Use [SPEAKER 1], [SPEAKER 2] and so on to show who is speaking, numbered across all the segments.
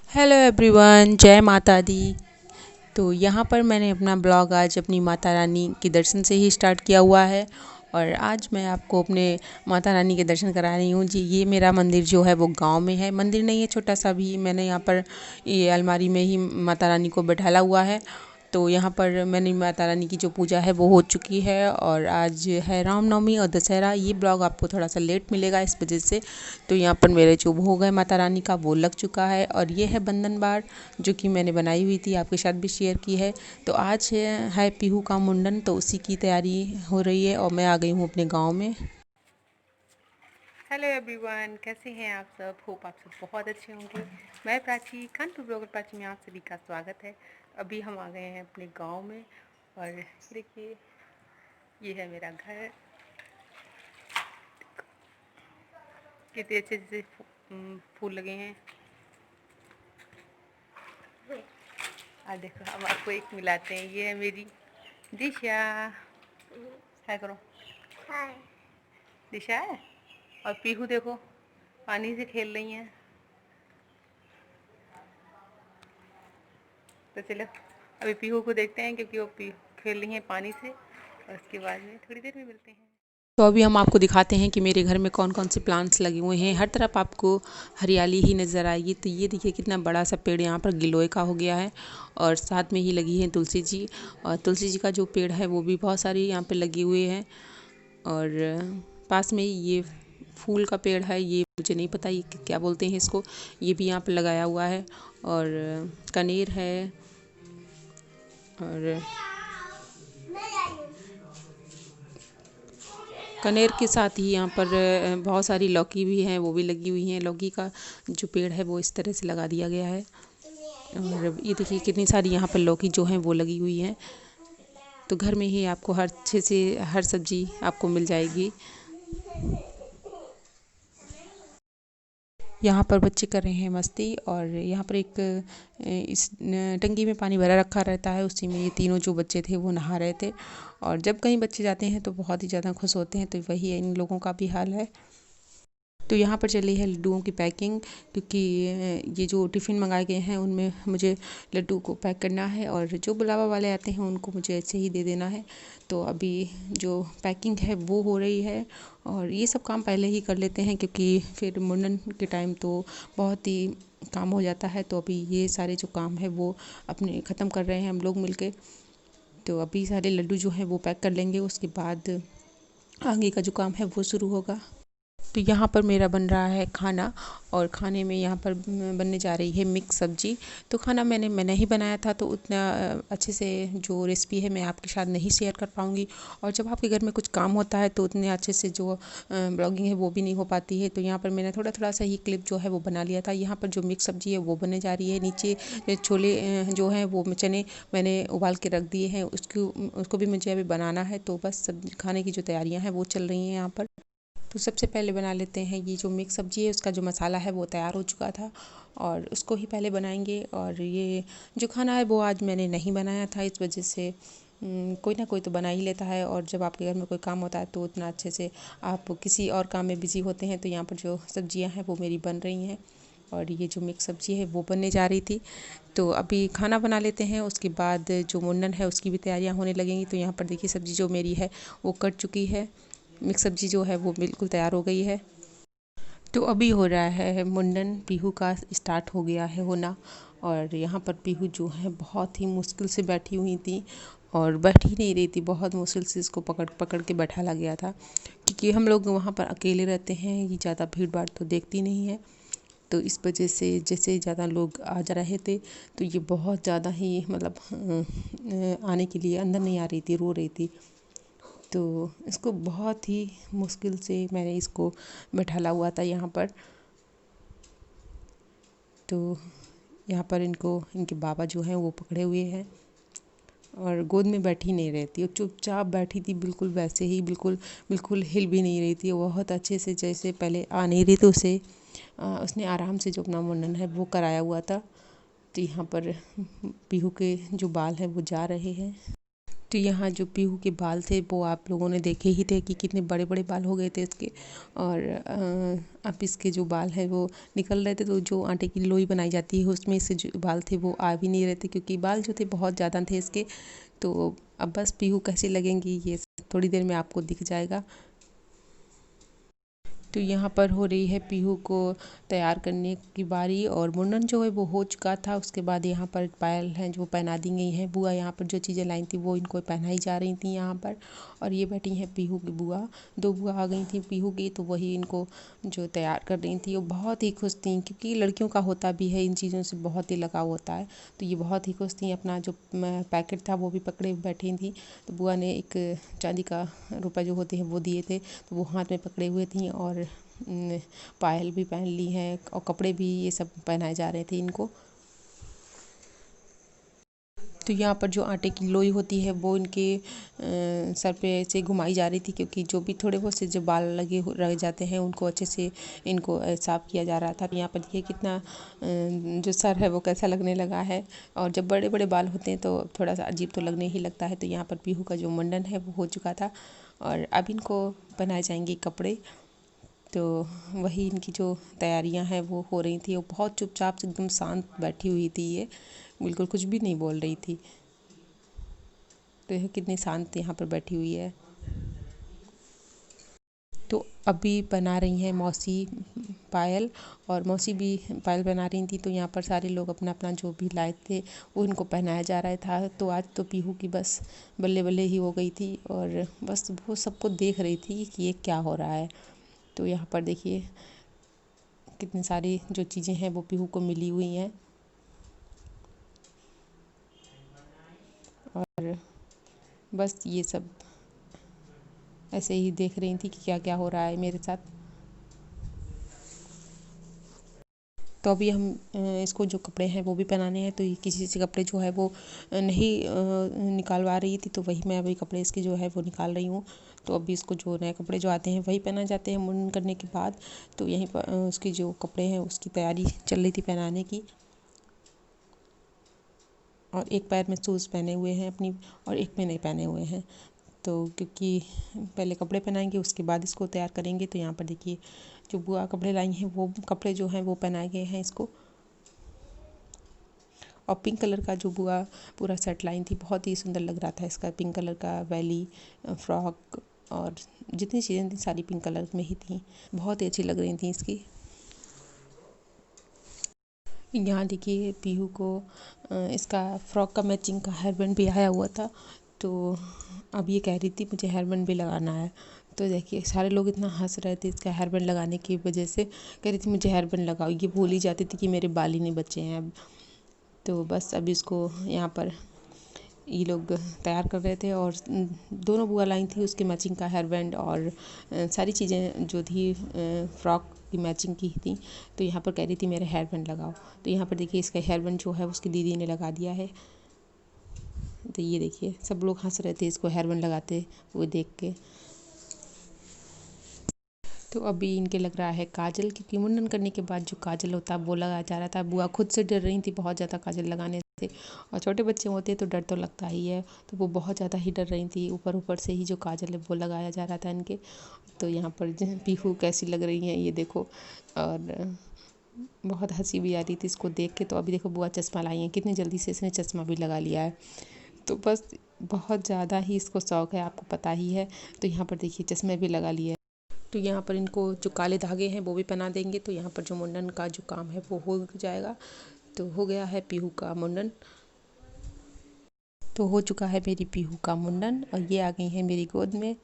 [SPEAKER 1] Hello everyone, जय माता दी। तो यहाँ पर मैंने अपना ब्लॉग आज अपनी माता रानी के दर्शन से ही स्टार्ट किया हुआ है। और आज मैं आपको अपने माता रानी के दर्शन करा रही हूँ जी। ये मेरा मंदिर जो है वो गांव में है। मंदिर नहीं है, छोटा सा भी। मैंने यहाँ पर ये अलमारी में ही माता रानी को बैठाला हुआ है। तो यहाँ पर मैंने माता रानी की जो पूजा है वो हो चुकी है। और आज है रामनवमी और दशहरा। ये ब्लॉग आपको थोड़ा सा लेट मिलेगा इस वजह से। तो यहाँ पर मेरे जो भोग है माता रानी का वो लग चुका है। और ये है बंधन बार जो कि मैंने बनाई हुई थी, आपके साथ भी शेयर की है। तो आज है पीहू का मुंडन, तो उसी की तैयारी हो रही है और मैं आ गई हूँ अपने गाँव में।
[SPEAKER 2] हेलो एवरीवन, कैसे हैं आप सब। होप आप सब बहुत अच्छे होंगे। मैं प्राची, कानपुर ब्लॉगर प्राची में आप सभी का स्वागत है। अभी हम आ गए हैं अपने गांव में और देखिए ये है मेरा घर। कितने अच्छे से फूल लगे हैं। और देखो हम आपको एक मिलाते हैं। ये है मेरी दिशा। हाय करो। हाय। दिशा है और पीहू देखो पानी से खेल रही हैं। तो चलो अभी पीहू को देखते हैं क्योंकि वो खेल रही हैं पानी से, और उसके बाद में थोड़ी देर में मिलते हैं।
[SPEAKER 1] तो अभी हम आपको दिखाते हैं कि मेरे घर में कौन कौन से प्लांट्स लगे हुए हैं। हर तरफ आपको हरियाली ही नज़र आएगी। तो ये देखिए कितना बड़ा सा पेड़ यहाँ पर गिलोय का हो गया है। और साथ में ही लगी है तुलसी जी। और तुलसी जी का जो पेड़ है वो भी बहुत सारी यहाँ पे लगी हुए हैं। और पास में ही ये फूल का पेड़ है। ये मुझे नहीं पता ये क्या बोलते हैं इसको। ये भी यहाँ पर लगाया हुआ है। और कनेर है। और कनेर के साथ ही यहाँ पर बहुत सारी लौकी भी हैं, वो भी लगी हुई हैं। लौकी का जो पेड़ है वो इस तरह से लगा दिया गया है। और ये देखिए कितनी सारी यहाँ पर लौकी जो हैं वो लगी हुई हैं। तो घर में ही आपको हर अच्छे से हर सब्जी आपको मिल जाएगी। यहाँ पर बच्चे कर रहे हैं मस्ती। और यहाँ पर एक इस टंकी में पानी भरा रखा रहता है, उसी में ये तीनों जो बच्चे थे वो नहा रहे थे। और जब कहीं बच्चे जाते हैं तो बहुत ही ज़्यादा खुश होते हैं। तो वही इन लोगों का भी हाल है। तो यहाँ पर चली है लड्डुओं की पैकिंग, क्योंकि ये जो टिफ़िन मंगाए गए हैं उनमें मुझे लड्डू को पैक करना है। और जो बुलावा वाले आते हैं उनको मुझे ऐसे ही दे देना है। तो अभी जो पैकिंग है वो हो रही है। और ये सब काम पहले ही कर लेते हैं क्योंकि फिर मुंडन के टाइम तो बहुत ही काम हो जाता है। तो अभी ये सारे जो काम है वो अपने ख़त्म कर रहे हैं हम लोग मिलके। तो अभी सारे लड्डू जो हैं वो पैक कर लेंगे, उसके बाद आगे का जो काम है वो शुरू होगा। तो यहाँ पर मेरा बन रहा है खाना। और खाने में यहाँ पर बनने जा रही है मिक्स सब्जी। तो खाना मैंने ही बनाया था, तो उतना अच्छे से जो रेसिपी है मैं आपके साथ नहीं शेयर कर पाऊँगी। और जब आपके घर में कुछ काम होता है तो उतने अच्छे से जो ब्लॉगिंग है वो भी नहीं हो पाती है। तो यहाँ पर मैंने थोड़ा थोड़ा सा ही क्लिप जो है वो बना लिया था। यहाँ पर जो मिक्स सब्जी है वो बनने जा रही है। नीचे छोले जो हैं वो चने मैंने उबाल के रख दिए हैं, उसको भी मुझे अभी बनाना है। तो बस सब खाने की जो तैयारियाँ हैं वो चल रही हैं यहाँ पर। तो सबसे पहले बना लेते हैं ये जो मिक्स सब्ज़ी है, उसका जो मसाला है वो तैयार हो चुका था और उसको ही पहले बनाएंगे। और ये जो खाना है वो आज मैंने नहीं बनाया था, इस वजह से कोई ना कोई तो बना ही लेता है। और जब आपके घर में कोई काम होता है तो उतना अच्छे से आप किसी और काम में बिज़ी होते हैं। तो यहाँ पर जो सब्जियाँ हैं वो मेरी बन रही हैं। और ये जो मिक्स सब्ज़ी है वो बनने जा रही थी। तो अभी खाना बना लेते हैं, उसके बाद जो मुंडन है उसकी भी तैयारियाँ होने लगेंगी। तो यहाँ पर देखिए सब्ज़ी जो मेरी है वो कट चुकी है। मिक्स सब्ज़ी जो है वो बिल्कुल तैयार हो गई है। तो अभी हो रहा है मुंडन, पीहू का स्टार्ट हो गया है होना। और यहाँ पर पीहू जो है बहुत ही मुश्किल से बैठी हुई थी और बैठ ही नहीं रही थी। बहुत मुश्किल से इसको पकड़ पकड़ के बैठाला गया था, क्योंकि हम लोग वहाँ पर अकेले रहते हैं, ये ज़्यादा भीड़ भाड़ तो देखती नहीं है। तो इस वजह से जैसे ज़्यादा लोग आ जा रहे थे तो ये बहुत ज़्यादा ही मतलब आने के लिए अंदर नहीं आ रही थी, रो रही थी। तो इसको बहुत ही मुश्किल से मैंने इसको बैठाला हुआ था यहाँ पर। तो यहाँ पर इनके बाबा जो हैं वो पकड़े हुए हैं और गोद में बैठी नहीं रहती, वो चुपचाप बैठी थी बिल्कुल वैसे ही, बिल्कुल बिल्कुल हिल भी नहीं रही थी। बहुत अच्छे से जैसे पहले आ नहीं रही तो उसने आराम से जो अपना मुंडन है वो कराया हुआ था। तो यहाँ पर पीहू के जो बाल हैं वो जा रहे हैं। तो यहाँ जो पीहू के बाल थे वो आप लोगों ने देखे ही थे कि कितने बड़े बड़े बाल हो गए थे इसके। और अब इसके जो बाल हैं वो निकल रहे थे, तो जो आटे की लोई बनाई जाती है उसमें से जो बाल थे वो आ भी नहीं रहे थे, क्योंकि बाल जो थे बहुत ज़्यादा थे इसके। तो अब बस पीहू कैसे लगेंगी ये थोड़ी देर में आपको दिख जाएगा। तो यहाँ पर हो रही है पीहू को तैयार करने की बारी, और मुंडन जो है वो हो चुका था। उसके बाद यहाँ पर पायल हैं जो पहना दी गई हैं। बुआ यहाँ पर जो चीज़ें लाई थी वो इनको पहनाई जा रही थी यहाँ पर। और ये बैठी हैं पीहू की बुआ। दो बुआ आ गई थी पीहू की, तो वही इनको जो तैयार कर रही थी। वो बहुत ही खुश थी, क्योंकि लड़कियों का होता भी है, इन चीज़ों से बहुत ही लगाव होता है। तो ये बहुत ही खुश थी, अपना जो पैकेट था वो भी पकड़े बैठी थी। तो बुआ ने एक चांदी का रुपया जो होते हैं वो दिए थे, तो वो हाथ में पकड़े हुए थी। और पायल भी पहन ली है, और कपड़े भी ये सब पहनाए जा रहे थे इनको। तो यहाँ पर जो आटे की लोई होती है वो इनके सर पे ऐसे घुमाई जा रही थी, क्योंकि जो भी थोड़े बहुत से जो बाल लगे रह जाते हैं उनको अच्छे से इनको साफ किया जा रहा था। यहाँ पर देखिए कितना जो सर है वो कैसा लगने लगा है। और जब बड़े बड़े बाल होते हैं तो थोड़ा सा अजीब तो लगने ही लगता है। तो यहाँ पर पीहू का जो मुंडन है वो हो चुका था, और अब इनको पहनाए जाएंगे कपड़े। तो वही इनकी जो तैयारियां हैं वो हो रही थी। वो बहुत चुपचाप से एकदम शांत बैठी हुई थी, ये बिल्कुल कुछ भी नहीं बोल रही थी। तो यह कितनी शांत यहाँ पर बैठी हुई है। तो अभी बना रही हैं मौसी पायल, और मौसी भी पायल बना रही थी। तो यहाँ पर सारे लोग अपना अपना जो भी लाए थे वो इनको पहनाया जा रहा था। तो आज तो पीहू की बस बल्ले बल्ले ही हो गई थी, और बस वो सबको देख रही थी कि ये क्या हो रहा है। तो यहाँ पर देखिए कितनी सारी जो चीज़ें हैं वो पीहू को मिली हुई हैं। और बस ये सब ऐसे ही देख रही थी कि क्या क्या हो रहा है मेरे साथ। तो अभी हम इसको जो कपड़े हैं वो भी पहनाने हैं। तो ये किसी से कपड़े जो है वो नहीं निकालवा रही थी, तो वही मैं अभी कपड़े इसके जो है वो निकाल रही हूँ। तो अभी इसको जो नए कपड़े जो आते हैं वही पहना जाते हैं मुंडन करने के बाद। तो यहीं पर उसकी जो कपड़े हैं उसकी तैयारी चल रही थी पहनाने की। और एक पैर में शूज़ पहने हुए हैं अपनी, और एक में नहीं पहने हुए हैं। तो क्योंकि पहले कपड़े पहनाएंगे उसके बाद इसको तैयार करेंगे। तो यहाँ पर देखिए जो बुआ कपड़े लाई हैं वो कपड़े जो हैं वो पहनाए गए हैं इसको। और पिंक कलर का जो बुआ पूरा सेट लाई थी बहुत ही सुंदर लग रहा था इसका। पिंक कलर का वैली फ्रॉक और जितनी चीज़ें थी सारी पिंक कलर में ही थी, बहुत ही अच्छी लग रही थी इसकी। यहाँ देखिए पीहू को इसका फ्रॉक का मैचिंग का हेयर बैंड भी आया हुआ था। तो अब ये कह रही थी मुझे हेयर बैंड भी लगाना है। तो देखिए सारे लोग इतना हंस रहे थे इसका हेयर बैंड लगाने की वजह से। कह रही थी मुझे हेयर बैंड लगाओ, ये भूल ही जाती थी कि मेरे बाल ही नहीं बचे हैं अब। तो बस अब इसको यहाँ पर ये लोग तैयार कर रहे थे, और दोनों बुआ लाई थी उसके मैचिंग का हेयर बैंड और सारी चीज़ें जो थी फ्रॉक की मैचिंग की थी। तो यहाँ पर कह रही थी मेरे हेयर बैंड लगाओ। तो यहाँ पर देखिए इसका हेयर बैंड जो है उसकी दीदी ने लगा दिया है। तो ये देखिए सब लोग हंस रहे थे इसको हेयर बैंड लगाते हुए देख के। तो अभी इनके लग रहा है काजल, क्योंकि मुंडन करने के बाद जो काजल होता है वो लगाया जा रहा था। बुआ खुद से डर रही थी बहुत ज़्यादा काजल लगाने से, और छोटे बच्चे होते हैं तो डर तो लगता ही है। तो वो बहुत ज़्यादा ही डर रही थी। ऊपर ऊपर से ही जो काजल है वो लगाया जा रहा था इनके। तो यहाँ पर पीहू कैसी लग रही हैं ये देखो, और बहुत हंसी भी आ रही थी इसको देख के। तो अभी देखो बुआ चश्मा लाई हैं, कितनी जल्दी से इसने चश्मा भी लगा लिया है। तो बस बहुत ज़्यादा ही इसको शौक है, आपको पता ही है। तो यहाँ पर देखिए चश्मे भी लगा लिए। तो यहाँ पर इनको जो काले धागे हैं वो भी पहना देंगे। तो यहाँ पर जो मुंडन का जो काम है वो हो जाएगा। तो हो गया है पीहू का मुंडन। तो हो चुका है मेरी पीहू का मुंडन, और ये आ गई है मेरी गोद में।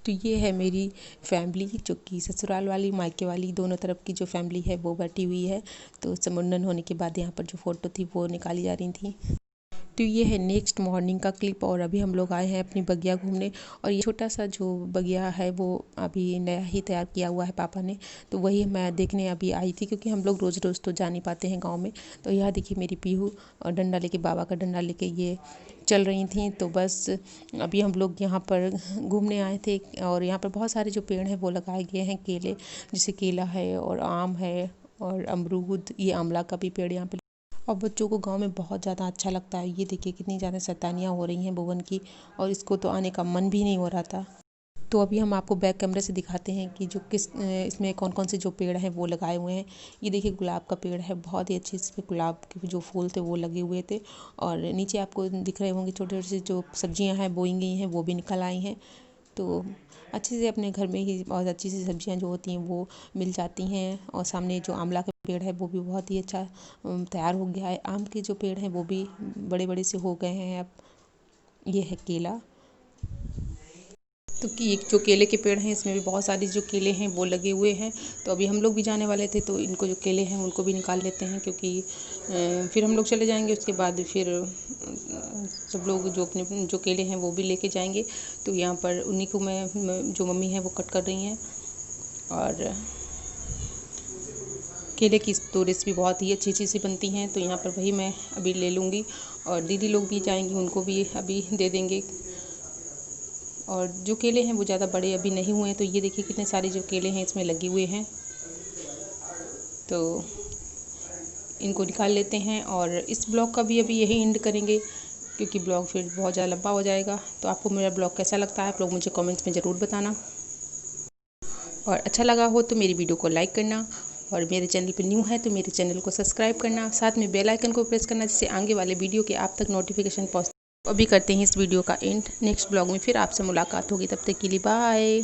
[SPEAKER 1] तो ये है मेरी फैमिली, जो कि ससुराल वाली मायके वाली दोनों तरफ की जो फैमिली है वो बैठी हुई है। तो मुंडन होने के बाद यहाँ पर जो फ़ोटो थी वो निकाली जा रही थी। तो ये है नेक्स्ट मॉर्निंग का क्लिप, और अभी हम लोग आए हैं अपनी बगिया घूमने। और ये छोटा सा जो बगिया है वो अभी नया ही तैयार किया हुआ है पापा ने। तो वही मैं देखने अभी आई थी, क्योंकि हम लोग रोज़ रोज़ तो जा नहीं पाते हैं गांव में। तो यहाँ देखिए मेरी पीहू और डंडा लेके, बाबा का डंडा लेके ये चल रही थी। तो बस अभी हम लोग यहाँ पर घूमने आए थे, और यहाँ पर बहुत सारे जो पेड़ हैं वो लगाए गए हैं केले, जैसे केला है और आम है और अमरूद, ये आंवला का भी पेड़ यहाँ पे। और बच्चों को गांव में बहुत ज़्यादा अच्छा लगता है। ये देखिए कितनी ज़्यादा शैतानियाँ हो रही हैं भुवन की, और इसको तो आने का मन भी नहीं हो रहा था। तो अभी हम आपको बैक कैमरे से दिखाते हैं कि जो इसमें कौन कौन से जो पेड़ हैं वो लगाए हुए हैं। ये देखिए गुलाब का पेड़ है, बहुत ही अच्छे इसमें गुलाब के जो फूल थे वो लगे हुए थे। और नीचे आपको दिख रहे होंगे छोटे छोटे जो सब्जियां हैं बोई गई हैं वो भी निकल आई हैं। तो अच्छे से अपने घर में ही बहुत अच्छी सी सब्जियां जो होती हैं वो मिल जाती हैं। और सामने जो आंवला का पेड़ है वो भी बहुत ही अच्छा तैयार हो गया है। आम के जो पेड़ हैं वो भी बड़े बड़े से हो गए हैं अब। ये है केला, तो कि जो केले के पेड़ हैं इसमें भी बहुत सारी जो केले हैं वो लगे हुए हैं। तो अभी हम लोग भी जाने वाले थे, तो इनको जो केले हैं उनको भी निकाल लेते हैं, क्योंकि फिर हम लोग चले जाएंगे। उसके बाद फिर सब लोग जो अपने जो केले हैं वो भी लेके जाएंगे। तो यहाँ पर उन्हीं को मैं जो मम्मी है वो कट कर रही हैं। और केले की तो रेसिपी बहुत ही अच्छी अच्छी सी बनती हैं, तो यहाँ पर वही मैं अभी ले लूँगी। और दीदी लोग भी जाएंगी, उनको भी अभी दे देंगे। और जो केले हैं वो ज़्यादा बड़े अभी नहीं हुए हैं। तो ये देखिए कितने सारे जो केले हैं इसमें लगे हुए हैं। तो इनको निकाल लेते हैं और इस ब्लॉग का भी अभी यही एंड करेंगे, क्योंकि ब्लॉग फिर बहुत ज़्यादा लंबा हो जाएगा। तो आपको मेरा ब्लॉग कैसा लगता है आप लोग मुझे कमेंट्स में ज़रूर बताना। और अच्छा लगा हो तो मेरी वीडियो को लाइक करना, और मेरे चैनल पर न्यू है तो मेरे चैनल को सब्सक्राइब करना, साथ में बेल आइकन को प्रेस करना, जिससे आगे वाले वीडियो के आप तक नोटिफिकेशन पहुँच। अभी करते हैं इस वीडियो का एंड। नेक्स्ट ब्लॉग में फिर आपसे मुलाकात होगी, तब तक के लिए बाय।